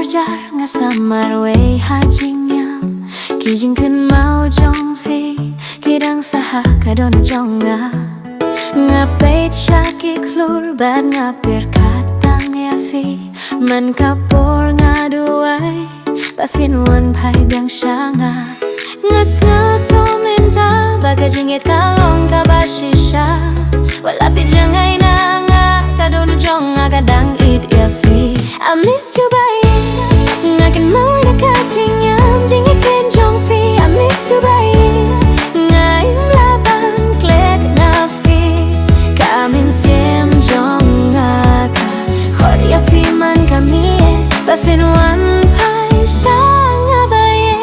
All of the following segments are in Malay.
jar nga samar we hajing yam kijing kun mau jong fi kidang saha kadono jonga ngapait syaki klur bad ngapir katang ya fi man kapor ngaduai bafin wan pai biang syanga ngas ngato minta baga jingit kalong kabashisha wala fi jangai nanga kadono jonga kadang it ya fi I miss you bae ngakin mau na kajing yam jingit ken jong fi I miss you bae ngaim laban klet na fi kamin siem jonga ka khor ya fi man kami bafin wan pai shanga bae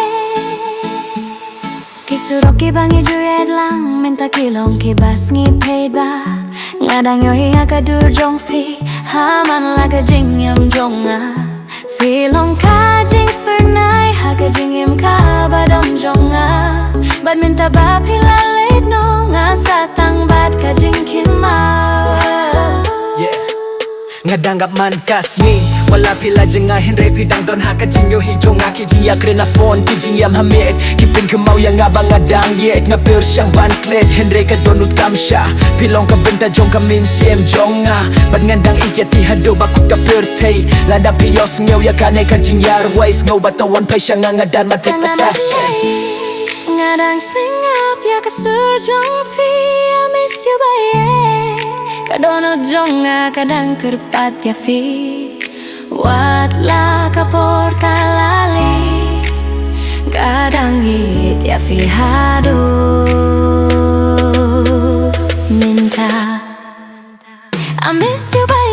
kisuro ki bangi juyet lang minta kilong ki bas ngi paid ba ngadang yo hi akadur jong fi haman la kajing yam jonga filong kajing fernai ha kajing yam ka badom jonga bad minta ba pila late no nga satang bad kajing kimau Ngadanggap man kasni wala pila jenga henre fidang don haka jinyo hijo nga kijing ya krena phone kijing yam hamid kipin kemau yang ngabang ngadang yet ngapir syang ban klet henre ka donut kamsha pilong ka benta jong ka min siem jonga bad ngandang iket ti hado bakut ka pertei lada pios ngeu ya kane kajing yar wais ngau batawan pai syang ngadan matek patah ngadang sengap ya kasur jong fi I miss you bae kadono jonga kadang kerpat ya fi wat la kapor kalali kadang hit ya fi hadu minta I miss you bae